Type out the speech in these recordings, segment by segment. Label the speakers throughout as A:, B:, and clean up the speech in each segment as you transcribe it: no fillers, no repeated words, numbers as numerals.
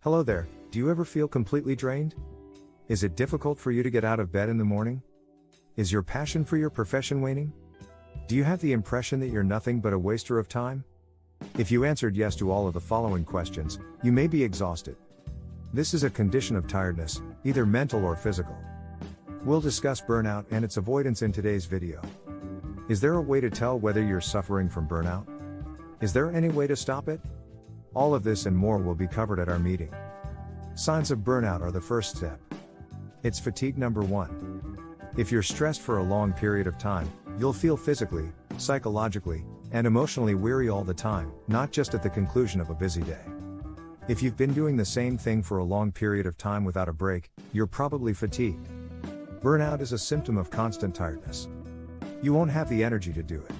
A: Hello there, do you ever feel completely drained? Is it difficult for you to get out of bed in the morning? Is your passion for your profession waning? Do you have the impression that you're nothing but a waster of time? If you answered yes to all of the following questions, you may be exhausted. This is a condition of tiredness, either mental or physical. We'll discuss burnout and its avoidance in today's video. Is there a way to tell whether you're suffering from burnout? Is there any way to stop it? All of this and more will be covered at our meeting. Signs of burnout are the first step. It's fatigue number 1. If you're stressed for a long period of time, you'll feel physically, psychologically, and emotionally weary all the time, not just at the conclusion of a busy day. If you've been doing the same thing for a long period of time without a break, you're probably fatigued. Burnout is a symptom of constant tiredness. You won't have the energy to do it.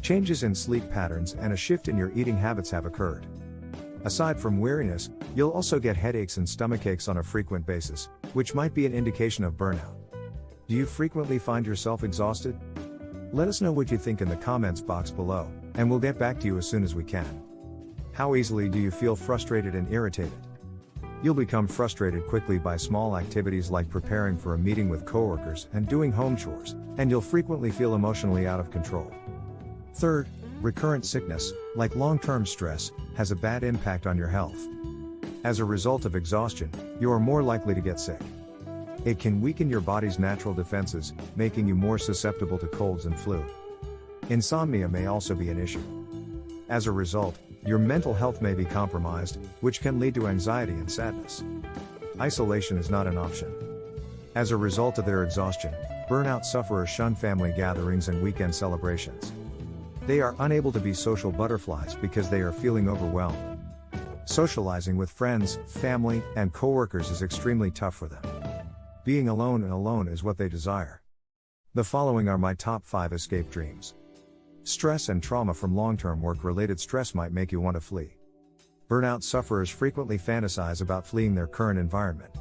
A: Changes in sleep patterns and a shift in your eating habits have occurred. Aside from weariness, you'll also get headaches and stomachaches on a frequent basis, which might be an indication of burnout. Do you frequently find yourself exhausted? Let us know what you think in the comments box below, and we'll get back to you as soon as we can. How easily do you feel frustrated and irritated? You'll become frustrated quickly by small activities like preparing for a meeting with coworkers and doing home chores, and you'll frequently feel emotionally out of control. Third, recurrent sickness, like long-term stress, has a bad impact on your health. As a result of exhaustion, you are more likely to get sick. It can weaken your body's natural defenses, making you more susceptible to colds and flu. Insomnia may also be an issue. As a result, your mental health may be compromised, which can lead to anxiety and sadness. Isolation is not an option. As a result of their exhaustion, burnout sufferers shun family gatherings and weekend celebrations. They are unable to be social butterflies because they are feeling overwhelmed. Socializing with friends, family, and coworkers is extremely tough for them. Being alone is what they desire. The following are my top 5 escape dreams. Stress and trauma from long-term work-related stress might make you want to flee. Burnout sufferers frequently fantasize about fleeing their current environment.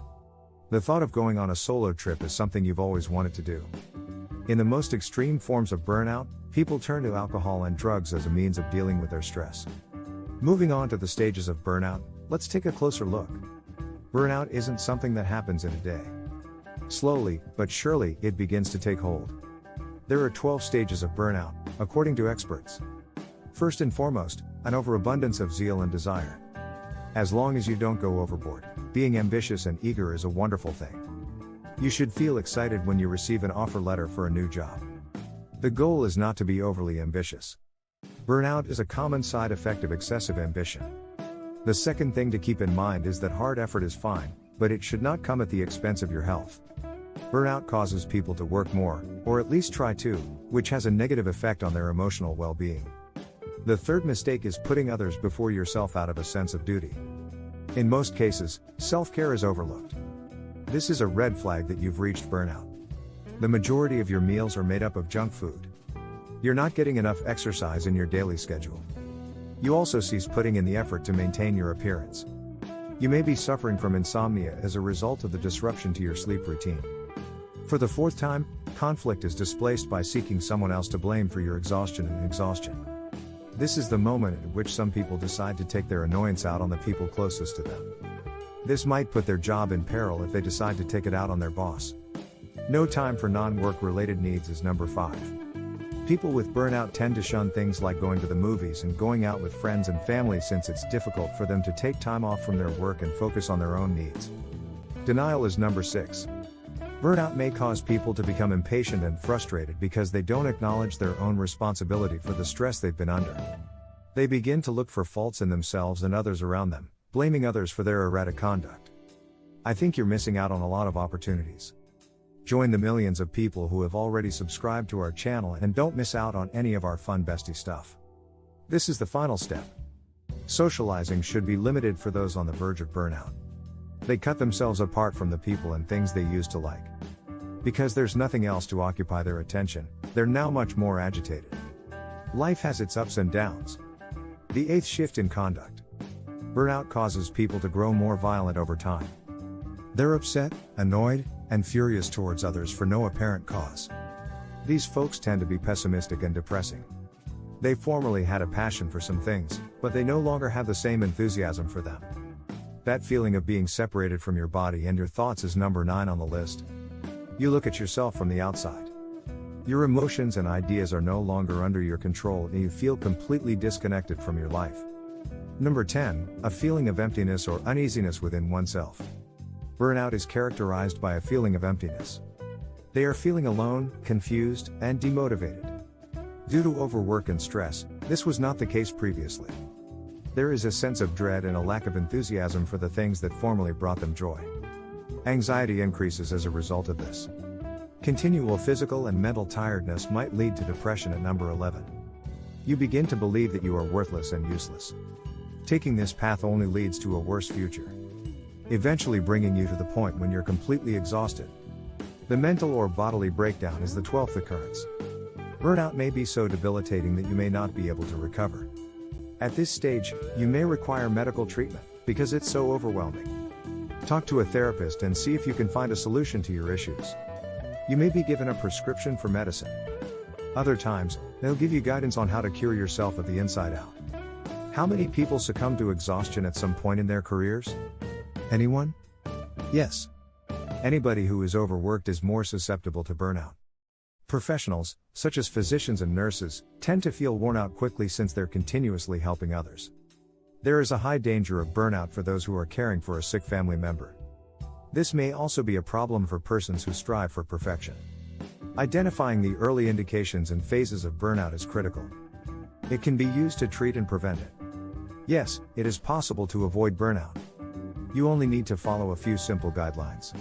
A: The thought of going on a solo trip is something you've always wanted to do. In the most extreme forms of burnout, people turn to alcohol and drugs as a means of dealing with their stress. Moving on to the stages of burnout, let's take a closer look. Burnout isn't something that happens in a day. Slowly, but surely, it begins to take hold. There are 12 stages of burnout, according to experts. First and foremost, an overabundance of zeal and desire. As long as you don't go overboard, being ambitious and eager is a wonderful thing. You should feel excited when you receive an offer letter for a new job. The goal is not to be overly ambitious. Burnout is a common side effect of excessive ambition. The second thing to keep in mind is that hard effort is fine, but it should not come at the expense of your health. Burnout causes people to work more, or at least try to, which has a negative effect on their emotional well-being. The third mistake is putting others before yourself out of a sense of duty. In most cases, self-care is overlooked. This is a red flag that you've reached burnout. The majority of your meals are made up of junk food. You're not getting enough exercise in your daily schedule. You also cease putting in the effort to maintain your appearance. You may be suffering from insomnia as a result of the disruption to your sleep routine. For the fourth time, conflict is displaced by seeking someone else to blame for your exhaustion and exhaustion. This is the moment at which some people decide to take their annoyance out on the people closest to them. This might put their job in peril if they decide to take it out on their boss. No time for non-work related needs is number 5. People with burnout tend to shun things like going to the movies and going out with friends and family since it's difficult for them to take time off from their work and focus on their own needs. Denial is number 6. Burnout may cause people to become impatient and frustrated because they don't acknowledge their own responsibility for the stress they've been under. They begin to look for faults in themselves and others around them, blaming others for their erratic conduct. I think you're missing out on a lot of opportunities. Join the millions of people who have already subscribed to our channel and don't miss out on any of our fun bestie stuff. This is the final step. Socializing should be limited for those on the verge of burnout. They cut themselves apart from the people and things they used to like. Because there's nothing else to occupy their attention, they're now much more agitated. Life has its ups and downs. The 8th shift in conduct. Burnout causes people to grow more violent over time. They're upset, annoyed, and furious towards others for no apparent cause. These folks tend to be pessimistic and depressing. They formerly had a passion for some things, but they no longer have the same enthusiasm for them. That feeling of being separated from your body and your thoughts is number 9 on the list. You look at yourself from the outside. Your emotions and ideas are no longer under your control and you feel completely disconnected from your life. Number 10, a feeling of emptiness or uneasiness within oneself. Burnout is characterized by a feeling of emptiness. They are feeling alone, confused, and demotivated. Due to overwork and stress, this was not the case previously. There is a sense of dread and a lack of enthusiasm for the things that formerly brought them joy. Anxiety increases as a result of this. Continual physical and mental tiredness might lead to depression at number 11. You begin to believe that you are worthless and useless. Taking this path only leads to a worse future, eventually bringing you to the point when you're completely exhausted. The mental or bodily breakdown is the 12th occurrence. Burnout may be so debilitating that you may not be able to recover. At this stage, you may require medical treatment, because it's so overwhelming. Talk to a therapist and see if you can find a solution to your issues. You may be given a prescription for medicine. Other times, they'll give you guidance on how to cure yourself of the inside out. How many people succumb to exhaustion at some point in their careers? Anyone? Yes. Anybody who is overworked is more susceptible to burnout. Professionals, such as physicians and nurses, tend to feel worn out quickly since they're continuously helping others. There is a high danger of burnout for those who are caring for a sick family member. This may also be a problem for persons who strive for perfection. Identifying the early indications and phases of burnout is critical. It can be used to treat and prevent it. Yes, it is possible to avoid burnout. You only need to follow a few simple guidelines.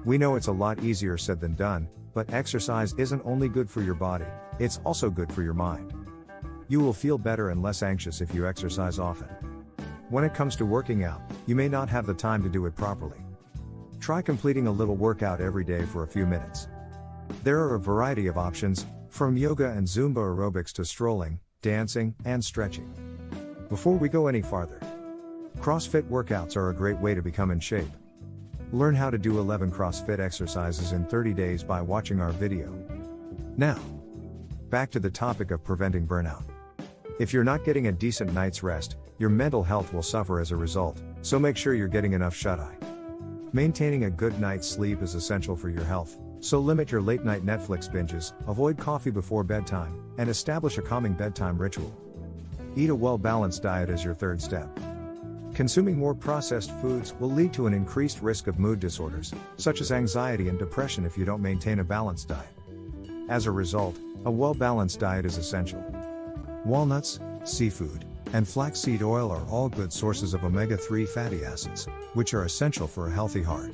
A: We know it's a lot easier said than done, but exercise isn't only good for your body, it's also good for your mind. You will feel better and less anxious if you exercise often. When it comes to working out, you may not have the time to do it properly. Try completing a little workout every day for a few minutes. There are a variety of options, from yoga and Zumba aerobics to strolling, dancing, and stretching. Before we go any farther, CrossFit workouts are a great way to become in shape. Learn how to do 11 CrossFit exercises in 30 days by watching our video. Now, back to the topic of preventing burnout. If you're not getting a decent night's rest, your mental health will suffer as a result, so make sure you're getting enough shut-eye. Maintaining a good night's sleep is essential for your health, so limit your late-night Netflix binges, avoid coffee before bedtime, and establish a calming bedtime ritual. Eat a well-balanced diet as your third step. Consuming more processed foods will lead to an increased risk of mood disorders, such as anxiety and depression if you don't maintain a balanced diet. As a result, a well-balanced diet is essential. Walnuts, seafood, and flaxseed oil are all good sources of omega-3 fatty acids, which are essential for a healthy heart.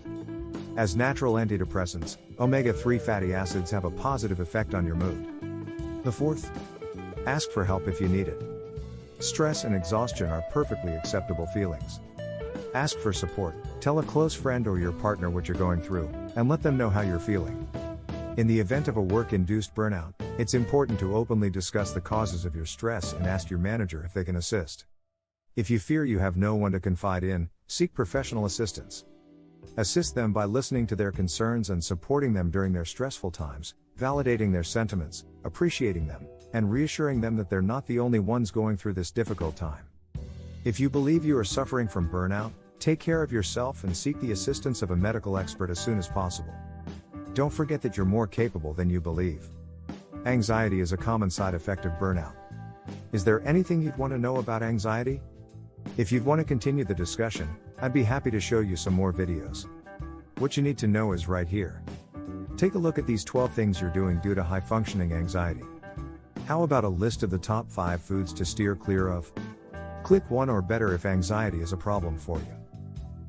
A: As natural antidepressants, omega-3 fatty acids have a positive effect on your mood. The fourth, ask for help if you need it. Stress and exhaustion are perfectly acceptable feelings. Ask for support, tell a close friend or your partner what you're going through, and let them know how you're feeling. In the event of a work-induced burnout, it's important to openly discuss the causes of your stress and ask your manager if they can assist. If you fear you have no one to confide in, seek professional assistance. Assist them by listening to their concerns and supporting them during their stressful times, validating their sentiments, appreciating them, and reassuring them that they're not the only ones going through this difficult time. If you believe you are suffering from burnout, take care of yourself and seek the assistance of a medical expert as soon as possible. Don't forget that you're more capable than you believe. Anxiety is a common side effect of burnout. Is there anything you'd want to know about anxiety? If you'd want to continue the discussion, I'd be happy to show you some more videos. What you need to know is right here. Take a look at these 12 things you're doing due to high-functioning anxiety. How about a list of the top 5 foods to steer clear of? Click 1 or better if anxiety is a problem for you.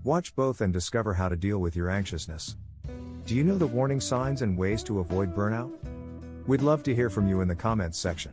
A: Watch both and discover how to deal with your anxiousness. Do you know the warning signs and ways to avoid burnout? We'd love to hear from you in the comments section.